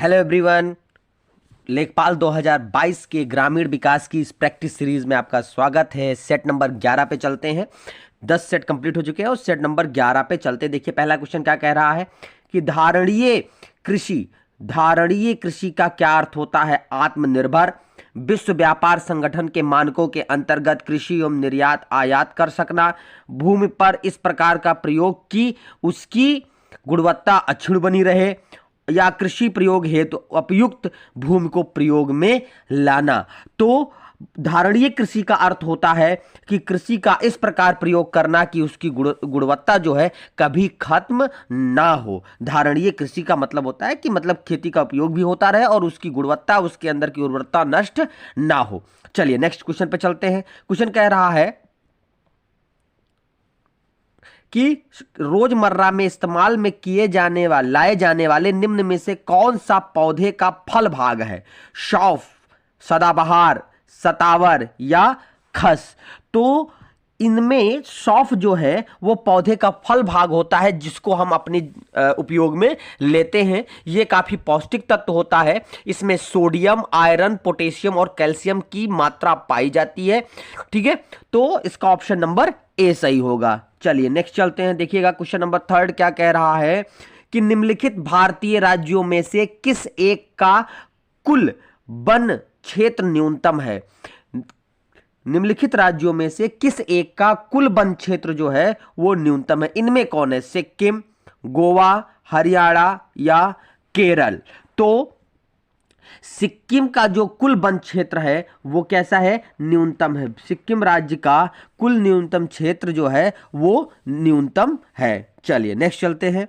Hello everyone, लेखपाल 2022 के ग्रामीण विकास की इस प्रैक्टिस सीरीज में आपका स्वागत है। सेट नंबर 11 पे चलते हैं। 10 सेट कंप्लीट हो चुके हैं और सेट नंबर 11 पे चलते। देखिए पहला क्वेश्चन क्या कह रहा है कि धारणीय कृषि का क्या अर्थ होता है। आत्मनिर्भर, विश्व व्यापार संगठन के मानकों के अंतर्गत कृषि एवं निर्यात आयात कर सकना, भूमि पर इस प्रकार का प्रयोग कि उसकी गुणवत्ता अक्षुण्ण बनी रहे, या कृषि प्रयोग हेतु उपयुक्त भूमि को प्रयोग में लाना। तो धारणीय कृषि का अर्थ होता है कि कृषि का इस प्रकार प्रयोग करना कि उसकी गुणवत्ता जो है कभी खत्म ना हो। धारणीय कृषि का मतलब होता है कि मतलब खेती का उपयोग भी होता रहे और उसकी गुणवत्ता, उसके अंदर की उर्वरता नष्ट ना हो। चलिए नेक्स्ट क्वेश्चन पे चलते हैं। क्वेश्चन कह रहा है कि रोजमर्रा में इस्तेमाल में लाए जाने वाले निम्न में से कौन सा पौधे का फल भाग है। शौफ, सदाबहार, सतावर या खस। तो इनमें सौफ जो है वो पौधे का फल भाग होता है जिसको हम अपने उपयोग में लेते हैं। ये काफी पौष्टिक तत्व होता है। इसमें सोडियम, आयरन, पोटेशियम और कैल्शियम की मात्रा पाई जाती है। ठीक है, तो इसका ऑप्शन नंबर ए सही होगा। चलिए नेक्स्ट चलते हैं। देखिएगा क्वेश्चन नंबर 3 क्या कह रहा है कि निम्नलिखित भारतीय राज्यों में से किस एक का कुल वन क्षेत्र न्यूनतम है। निम्नलिखित राज्यों में से किस एक का कुल वन क्षेत्र जो है वो न्यूनतम है। इनमें कौन है? सिक्किम, गोवा, हरियाणा या केरल। तो सिक्किम का जो कुल वन क्षेत्र है वो कैसा है? न्यूनतम है। सिक्किम राज्य का कुल न्यूनतम क्षेत्र जो है वो न्यूनतम है। चलिए नेक्स्ट चलते हैं।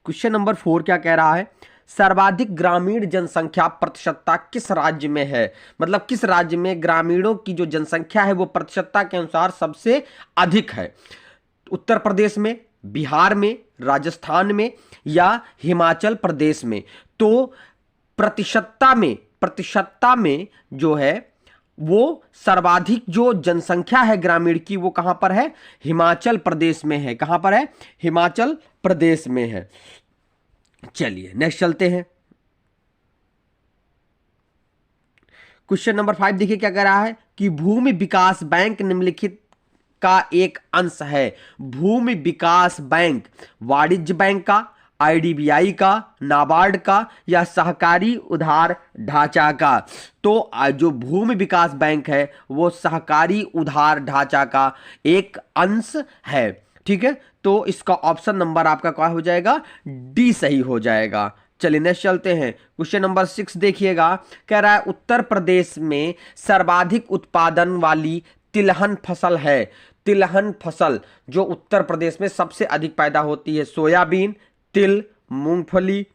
क्वेश्चन नंबर 4 क्या कह रहा है? सर्वाधिक ग्रामीण जनसंख्या प्रतिशतता किस राज्य में है। मतलब किस राज्य में ग्रामीणों की जो जनसंख्या है वो प्रतिशतता के अनुसार सबसे अधिक है। उत्तर प्रदेश में, बिहार में, राजस्थान में या हिमाचल प्रदेश में। तो प्रतिशतता में जो है वो सर्वाधिक जो जनसंख्या है ग्रामीण की वो कहां पर है? हिमाचल प्रदेश में है। कहां पर है? हिमाचल प्रदेश में है। चलिए नेक्स्ट चलते हैं। क्वेश्चन नंबर 5 देखिए क्या कह रहा है कि भूमि विकास बैंक निम्नलिखित का एक अंश है। भूमि विकास बैंक वाणिज्य बैंक का, आईडीबीआई का, नाबार्ड का या सहकारी उधार ढांचा का। तो जो भूमि विकास बैंक है वो सहकारी उधार ढांचा का एक अंश है। ठीक है, तो इसका ऑप्शन नंबर आपका क्या हो जाएगा? डी सही हो जाएगा। चलिए नेक्स्ट चलते हैं। क्वेश्चन नंबर 6 देखिएगा, कह रहा है उत्तर प्रदेश में सर्वाधिक उत्पादन वाली तिलहन फसल है। तिलहन फसल जो उत्तर प्रदेश में सबसे अधिक पैदा होती है, सोयाबीन, तिल, मूंगफली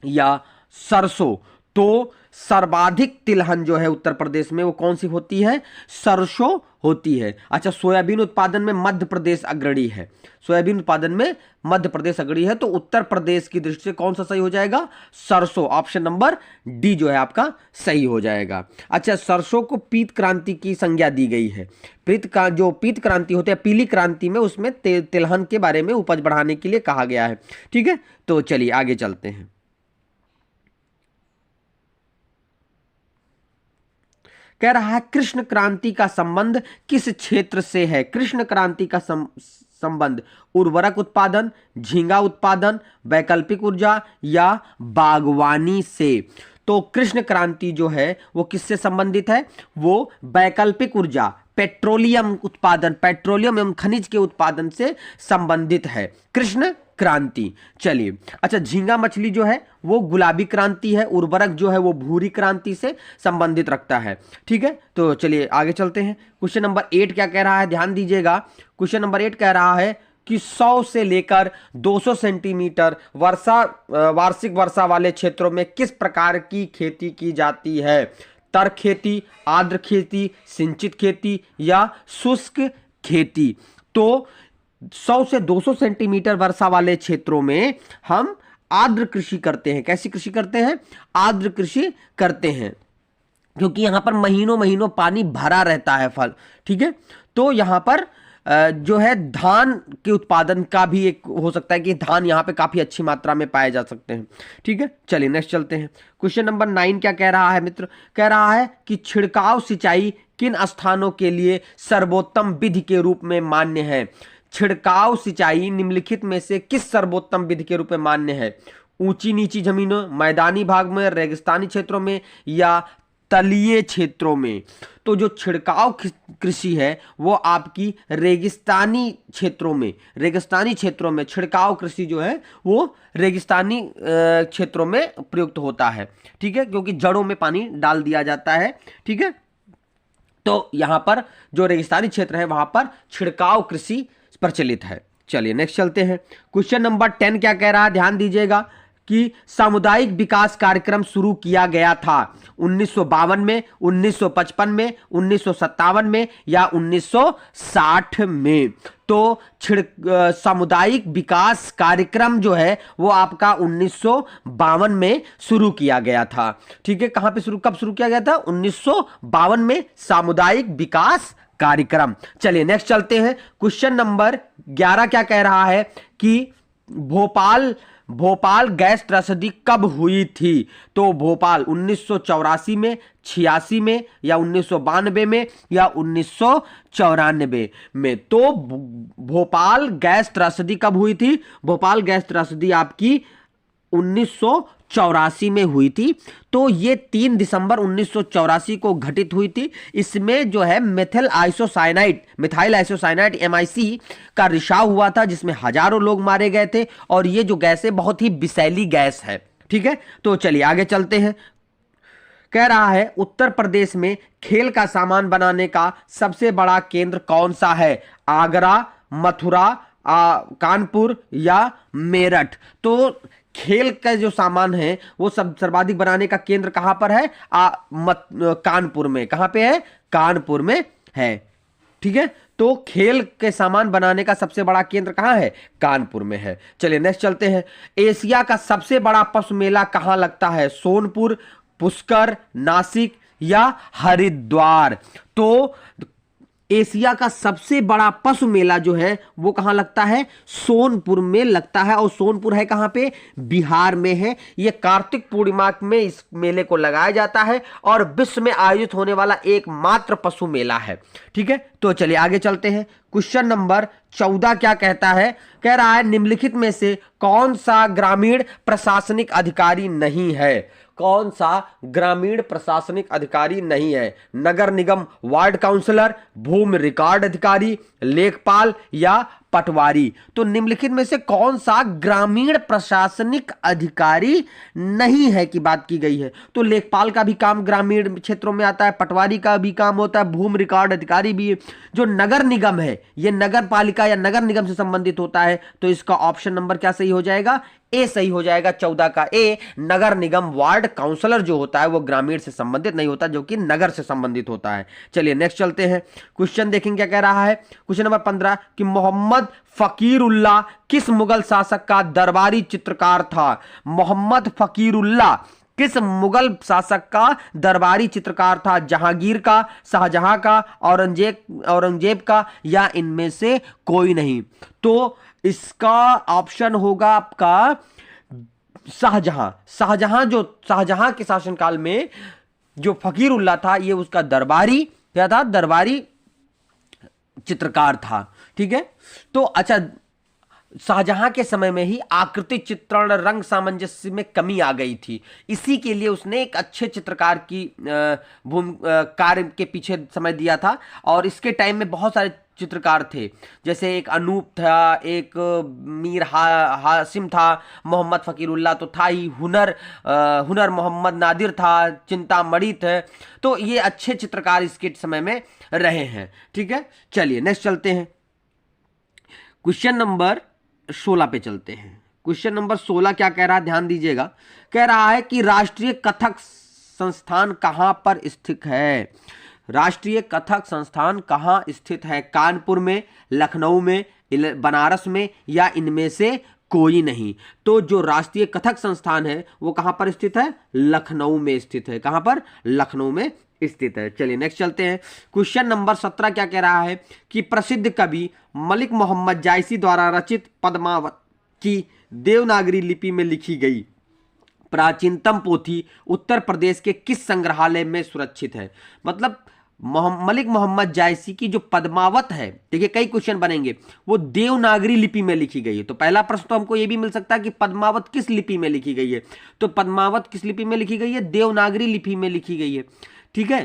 या सरसों। तो सर्वाधिक तिलहन जो है उत्तर प्रदेश में वो कौन सी होती है? सरसों होती है। अच्छा, सोयाबीन उत्पादन में मध्य प्रदेश अग्रणी है। सोयाबीन उत्पादन में मध्य प्रदेश अग्रणी है। तो उत्तर प्रदेश की दृष्टि से कौन सा सही हो जाएगा? सरसों। ऑप्शन नंबर डी जो है आपका सही हो जाएगा। अच्छा, सरसों को पीत क्रांति की संज्ञा दी गई है। पीत क्रांति होती है, पीली क्रांति में उसमें तिलहन के बारे में उपज बढ़ाने के लिए कहा गया है। ठीक है, तो चलिए आगे चलते हैं। कह रहा है कृष्ण क्रांति का संबंध किस क्षेत्र से है। कृष्ण क्रांति का संबंध उर्वरक उत्पादन, झींगा उत्पादन, वैकल्पिक ऊर्जा या बागवानी से। तो कृष्ण क्रांति जो है वो किससे संबंधित है? वो वैकल्पिक ऊर्जा, पेट्रोलियम उत्पादन, पेट्रोलियम एवं खनिज के उत्पादन से संबंधित है कृष्ण क्रांति। चलिए, अच्छा, झींगा मछली जो है वो गुलाबी क्रांति है। उर्वरक जो है वो भूरी क्रांति से संबंधित रखता है। ठीक है, तो चलिए आगे चलते हैं। क्वेश्चन नंबर 8 क्या कह रहा है? ध्यान दीजिएगा। क्वेश्चन नंबर 8 कह रहा है कि 100 से लेकर 200 सेंटीमीटर वार्षिक वर्षा वाले क्षेत्रों में किस प्रकार की खेती की जाती है। तर खेती, आर्द्र खेती, सिंचित खेती या शुष्क खेती। तो 100 से 200 सेंटीमीटर वर्षा वाले क्षेत्रों में हम आर्द्र कृषि करते हैं। कैसी कृषि करते हैं? आर्द्र कृषि करते हैं, क्योंकि यहां पर महीनों महीनों पानी भरा रहता है फल। ठीक है, तो यहां पर जो है धान के उत्पादन का भी एक हो सकता है कि धान यहाँ पे काफी अच्छी मात्रा में पाए जा सकते हैं। ठीक है, चलिए नेक्स्ट चलते हैं। क्वेश्चन नंबर 9 क्या कह रहा है मित्र? कह रहा है कि छिड़काव सिंचाई किन स्थानों के लिए सर्वोत्तम विधि के रूप में मान्य है? छिड़काव सिंचाई निम्नलिखित में से किस सर्वोत्तम विधि के रूप में मान्य है? ऊंची नीची जमीनों, मैदानी भाग में, रेगिस्तानी क्षेत्रों में या तलीय क्षेत्रों में? तो जो छिड़काव कृषि है वो आपकी रेगिस्तानी क्षेत्रों में छिड़काव कृषि जो है वो रेगिस्तानी क्षेत्रों में प्रयुक्त होता है। ठीक है, क्योंकि जड़ों में पानी डाल दिया जाता है। ठीक है, तो यहां पर जो रेगिस्तानी क्षेत्र है वहां पर छिड़काव कृषि प्रचलित है। चलिए नेक्स्ट चलते हैं। क्वेश्चन नंबर 10 क्या कह रहा है? ध्यान दीजिएगा कि सामुदायिक विकास कार्यक्रम शुरू किया गया था 1952 में, 1955 में, 1957 में या 1960 में? तो सामुदायिक विकास कार्यक्रम जो है वो आपका 1952 में शुरू किया गया था। ठीक है, कहां पे कब शुरू किया गया था? 1952 में सामुदायिक विकास कार्यक्रम। चलिए नेक्स्ट चलते हैं। क्वेश्चन नंबर 11 क्या कह रहा है कि भोपाल गैस त्रसदी कब हुई थी? तो भोपाल 1984 में, 86 में या 1992 में या 1994 में? तो भोपाल गैस त्रसदी कब हुई थी? भोपाल गैस त्रसदी आपकी 1984 में हुई थी। तो ये 3 दिसंबर 1984 को घटित हुई थी। इसमें जो है मिथाइल आइसोसाइनाइड MIC का रिसाव हुआ था, जिसमें हजारों लोग मारे गए थे। और ये जो गैस है बहुत ही विषैली गैस है। ठीक है, तो चलिए आगे चलते हैं। कह रहा है उत्तर प्रदेश में खेल का सामान बनाने का सबसे बड़ा केंद्र कौन सा है? आगरा, मथुरा, कानपुर या मेरठ? तो खेल का जो सामान है वो सर्वाधिक बनाने का केंद्र कहां पर है? कानपुर में। कहां पे है? कानपुर में है। ठीक है, तो खेल के सामान बनाने का सबसे बड़ा केंद्र कहां है? कानपुर में है। चलिए नेक्स्ट चलते हैं। एशिया का सबसे बड़ा पशु मेला कहां लगता है? सोनपुर, पुष्कर, नासिक या हरिद्वार? तो एशिया का सबसे बड़ा पशु मेला जो है वो कहां लगता है? सोनपुर में लगता है। और सोनपुर है कहां पे? बिहार में है। ये कार्तिक पूर्णिमा में इस मेले को लगाया जाता है और विश्व में आयोजित होने वाला एकमात्र पशु मेला है। ठीक है, तो चलिए आगे चलते हैं। क्वेश्चन नंबर 14 क्या कहता है? कह रहा है निम्नलिखित में से कौन सा ग्रामीण प्रशासनिक अधिकारी नहीं है? कौन सा ग्रामीण प्रशासनिक अधिकारी नहीं है? नगर निगम वार्ड काउंसलर, भूमि रिकॉर्ड अधिकारी, लेखपाल या पटवारी? तो निम्नलिखित में से कौन सा ग्रामीण प्रशासनिक अधिकारी नहीं है की बात की गई है? तो लेखपाल का भी काम ग्रामीण क्षेत्रों में आता है, पटवारी का भी काम होता है, भूमि रिकॉर्ड अधिकारी भी है। जो नगर निगम है ये नगर पालिका या नगर निगम से संबंधित होता है। तो इसका ऑप्शन नंबर क्या सही हो जाएगा? ए सही हो जाएगा। 14 का ए। नगर निगम वार्ड काउंसलर जो होता है वो ग्रामीण से संबंधित नहीं होता, जो कि नगर से संबंधित होता है। चलिए नेक्स्ट चलते हैं। क्वेश्चन देखेंगे क्या कह रहा है। क्वेश्चन नंबर 15 कि मोहम्मद फकीरुल्लाह किस मुगल शासक का दरबारी चित्रकार था? मोहम्मद फकीरुल्लाह किस मुगल शासक का दरबारी चित्रकार था? जहांगीर का, शाहजहां का, औरंगजेब का या इनमें से कोई नहीं? तो इसका ऑप्शन होगा आपका शाहजहां। शाहजहां के शासनकाल में जो फकीरुल्लाह था ये उसका दरबारी क्या था? दरबारी चित्रकार था। ठीक है, तो अच्छा, शाहजहां के समय में ही आकृति चित्रण रंग सामंजस्य में कमी आ गई थी। इसी के लिए उसने एक अच्छे चित्रकार की कार्य के पीछे समय दिया था। और इसके टाइम में बहुत सारे चित्रकार थे, जैसे एक अनूप था, एक मीर हासिम था, मोहम्मद फकीरुल्लाह तो था ही, हुनर मोहम्मद नादिर था, चिंतामणि थे। तो ये अच्छे चित्रकार इसके समय में रहे हैं। ठीक है, चलिए नेक्स्ट चलते हैं। क्वेश्चन नंबर 16 पे चलते हैं। क्वेश्चन नंबर 16 क्या कह रहा है? ध्यान दीजिएगा। कह रहा है कि राष्ट्रीय कथक संस्थान कहां पर स्थित है? राष्ट्रीय कथक संस्थान कहां स्थित है? कानपुर में, लखनऊ में, बनारस में या इनमें से कोई नहीं? तो जो राष्ट्रीय कथक संस्थान है वो कहां पर स्थित है? लखनऊ में स्थित है। कहां पर? लखनऊ में स्थित है। चलिए नेक्स्ट चलते हैं। क्वेश्चन नंबर 17 क्या कह रहा है कि प्रसिद्ध कवि मलिक मोहम्मद जायसी द्वारा रचित पद्मावत की देवनागरी लिपि में लिखी गई प्राचीनतम पोथी उत्तर प्रदेश के किस संग्रहालय में सुरक्षित है? मतलब मलिक मोहम्मद जायसी की जो पद्मावत है, देखिए कई क्वेश्चन बनेंगे, वो देवनागरी लिपि में लिखी गई है। तो पहला प्रश्न तो हमको ये भी मिल सकता है कि पद्मावत किस लिपि में लिखी गई है। तो पद्मावत किस लिपि में लिखी गई है? देवनागरी लिपि में लिखी गई है। ठीक है,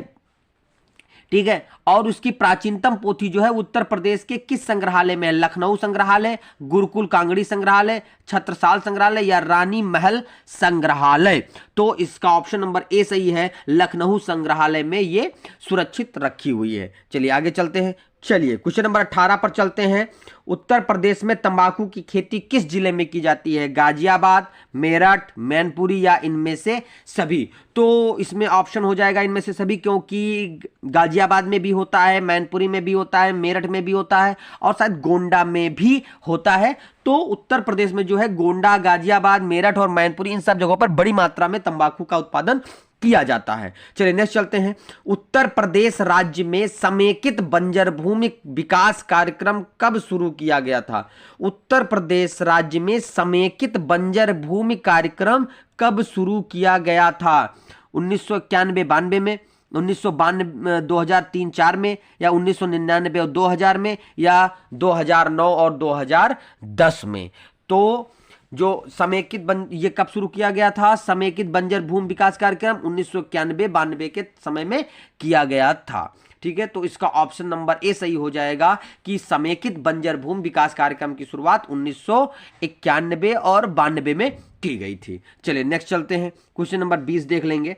ठीक है। और उसकी प्राचीनतम पोथी जो है उत्तर प्रदेश के किस संग्रहालय में है? लखनऊ संग्रहालय, गुरुकुल कांगड़ी संग्रहालय, छत्रसाल संग्रहालय या रानी महल संग्रहालय? तो इसका ऑप्शन नंबर ए सही है, लखनऊ संग्रहालय में ये सुरक्षित रखी हुई है। चलिए आगे चलते हैं। चलिए क्वेश्चन नंबर 18 पर चलते हैं। उत्तर प्रदेश में तंबाकू की खेती किस जिले में की जाती है? गाजियाबाद, मेरठ, मैनपुरी या इनमें से सभी? तो इसमें ऑप्शन हो जाएगा इनमें से सभी, क्योंकि गाजियाबाद में भी होता है, मैनपुरी में भी होता है, मेरठ में भी होता है और शायद गोंडा में भी होता है। तो उत्तर प्रदेश में जो है गोंडा, गाजियाबाद, मेरठ और मैनपुरी, इन सब जगहों पर बड़ी मात्रा में तंबाकू का उत्पादन किया जाता है। चलिए नेक्स्ट चलते हैं। उत्तर प्रदेश राज्य में समेकित बंजर भूमि विकास कार्यक्रम कब शुरू किया गया था? उत्तर प्रदेश राज्य में समेकित बंजर भूमि कार्यक्रम कब शुरू किया गया था? 1991-92 में, 1992 2003-4 में, या 1999 और 2000 में, या 2009 और 2010 में? तो जो समेकित ये कब शुरू किया गया था? समेकित बंजर भूमि विकास कार्यक्रम 1991-92 के समय में किया गया था। ठीक है, तो इसका ऑप्शन नंबर ए सही हो जाएगा कि समेकित बंजर भूमि विकास कार्यक्रम की शुरुआत 1991 और 92 में की गई थी। चलिए नेक्स्ट चलते हैं। क्वेश्चन नंबर 20 देख लेंगे।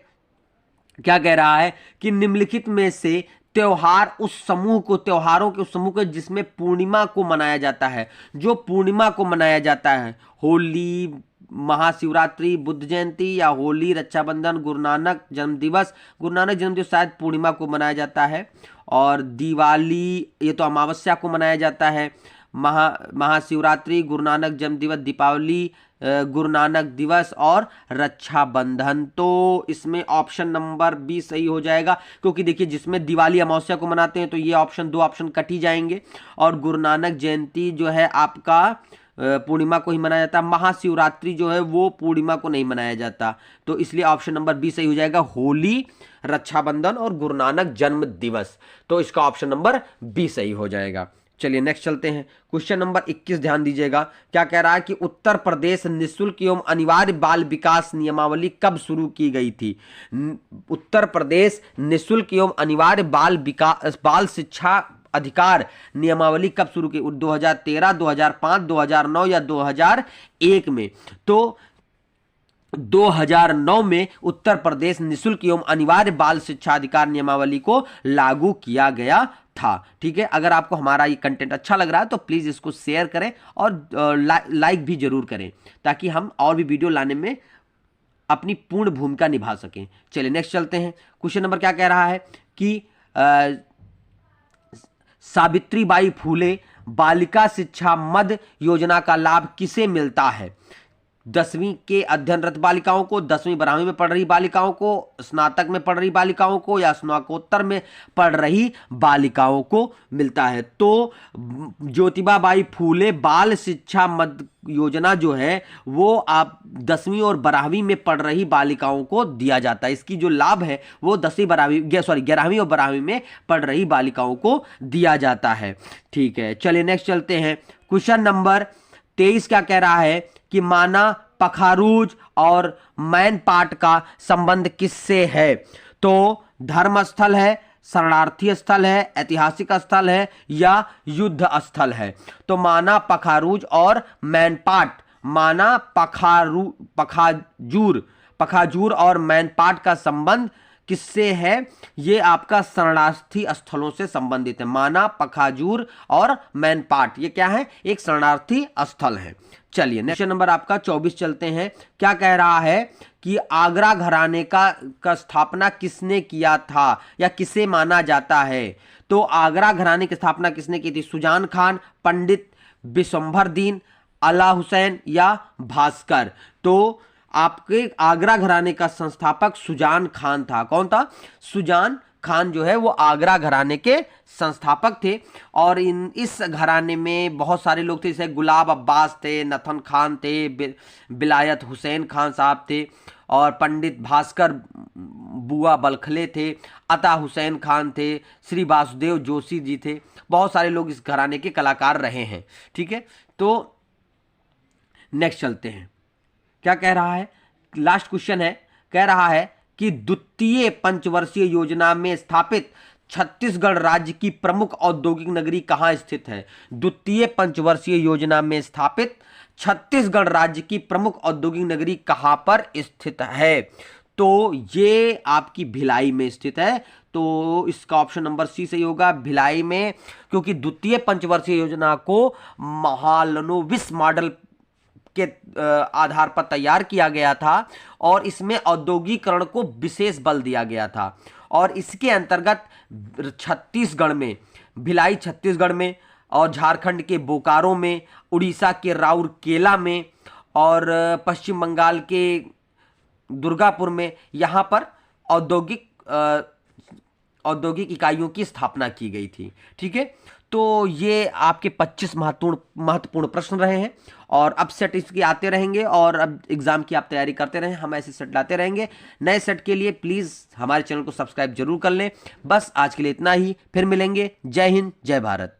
क्या कह रहा है कि निम्नलिखित में से त्योहार उस समूह को, त्योहारों के उस समूह को जिसमें पूर्णिमा को मनाया जाता है, जो पूर्णिमा को मनाया जाता है, होली, महाशिवरात्रि, बुद्ध जयंती या होली, रक्षाबंधन, गुरु नानक जन्म दिवस? गुरु नानक जन्म दिवस शायद पूर्णिमा को मनाया जाता है, और दिवाली ये तो अमावस्या को मनाया जाता है, महाशिवरात्रि, गुरु नानक जन्म दिवस, दीपावली, गुरु नानक दिवस और रक्षाबंधन। तो इसमें ऑप्शन नंबर बी सही हो जाएगा, क्योंकि देखिए जिसमें दिवाली अमावस्या को मनाते हैं तो ये ऑप्शन, दो ऑप्शन कट ही जाएंगे, और गुरु नानक जयंती जो है आपका पूर्णिमा को ही मनाया जाता है, महाशिवरात्रि जो है वो पूर्णिमा को नहीं मनाया जाता। तो इसलिए ऑप्शन नंबर बी सही हो जाएगा, होली, रक्षाबंधन और गुरु नानक जन्म दिवस। तो इसका ऑप्शन नंबर बी सही हो जाएगा। चलिए नेक्स्ट चलते हैं। क्वेश्चन नंबर 21 ध्यान दीजिएगा। क्या कह रहा है कि उत्तर प्रदेश निःशुल्क एवं अनिवार्य बाल विकास नियमावली कब शुरू की गई थी? उत्तर प्रदेश निःशुल्क एवं अनिवार्य बाल शिक्षा अधिकार नियमावली कब शुरू की? 2013, 2005, 2009 या 2001 में? तो 2009 में उत्तर प्रदेश निःशुल्क एवं अनिवार्य बाल शिक्षा अधिकार नियमावली को लागू किया गया था। ठीक है, अगर आपको हमारा ये कंटेंट अच्छा लग रहा है तो प्लीज इसको शेयर करें और लाइक भी जरूर करें, ताकि हम और भी वीडियो लाने में अपनी पूर्ण भूमिका निभा सकें। चलिए नेक्स्ट चलते हैं। क्वेश्चन नंबर क्या कह रहा है कि सावित्रीबाई फूले बालिका शिक्षा मद योजना का लाभ किसे मिलता है? 10वीं के अध्ययनरत बालिकाओं को, 10वीं 12वीं में पढ़ रही बालिकाओं को, स्नातक में पढ़ रही बालिकाओं को या स्नातकोत्तर में पढ़ रही बालिकाओं को मिलता है। तो ज्योतिबाबाई फूले बाल शिक्षा मद योजना जो है वो आप 10वीं और 12वीं में पढ़ रही बालिकाओं को दिया जाता है। इसकी जो लाभ है वो 11वीं और 12वीं में पढ़ रही बालिकाओं को दिया जाता है। ठीक है, चलिए नेक्स्ट चलते हैं। क्वेश्चन नंबर 23 क्या कह रहा है कि माना, पखारूज और मैनपाट का संबंध किससे है? तो धर्म स्थल है, शरणार्थी स्थल है, ऐतिहासिक स्थल है या युद्ध स्थल है? तो माना, पखारूज और मैनपाट, माना, पखाजूर और मैनपाट का संबंध किससे है? ये आपका शरणार्थी स्थलों से संबंधित है। माना, पखाजूर और मैनपाट ये क्या है? एक शरणार्थी स्थल है। चलिए नेक्स्ट नंबर आपका 24 चलते हैं। क्या कह रहा है कि आगरा घराने का स्थापना किसने किया था या किसे माना जाता है? तो आगरा घराने की स्थापना किसने की थी? सुजान खान, पंडित बिशंभरदीन, अला हुसैन या भास्कर? तो आपके आगरा घराने का संस्थापक सुजान खान था। कौन था? सुजान खान जो है वो आगरा घराने के संस्थापक थे। और इस घराने में बहुत सारे लोग थे, जैसे गुलाब अब्बास थे, नथन खान थे, बिलायत हुसैन खान साहब थे, और पंडित भास्कर बुआ बलखले थे, अता हुसैन खान थे, श्री वासुदेव जोशी जी थे। बहुत सारे लोग इस घराने के कलाकार रहे हैं। ठीक है, तो नेक्स्ट चलते हैं। क्या कह रहा है, लास्ट क्वेश्चन है, कह रहा है कि द्वितीय पंचवर्षीय योजना में स्थापित छत्तीसगढ़ राज्य की प्रमुख औद्योगिक नगरी कहां स्थित है। द्वितीय पंचवर्षीय योजना में स्थापित छत्तीसगढ़ राज्य की प्रमुख औद्योगिक नगरी कहां पर स्थित है। तो ये आपकी भिलाई में स्थित है। तो इसका ऑप्शन नंबर सी सही होगा, भिलाई में, क्योंकि द्वितीय पंचवर्षीय योजना को महालनोबिस मॉडल के आधार पर तैयार किया गया था और इसमें औद्योगिकरण को विशेष बल दिया गया था। और इसके अंतर्गत छत्तीसगढ़ में, भिलाई छत्तीसगढ़ में, और झारखंड के बोकारो में, उड़ीसा के राउरकेला में, और पश्चिम बंगाल के दुर्गापुर में, यहाँ पर औद्योगिक इकाइयों की स्थापना की गई थी। ठीक है, तो ये आपके 25 महत्वपूर्ण प्रश्न रहे हैं, और अब सेट इसके आते रहेंगे, और अब एग्जाम की आप तैयारी करते रहें, हम ऐसे सेट लाते रहेंगे। नए सेट के लिए प्लीज़ हमारे चैनल को सब्सक्राइब जरूर कर लें। बस आज के लिए इतना ही, फिर मिलेंगे। जय हिंद, जय भारत।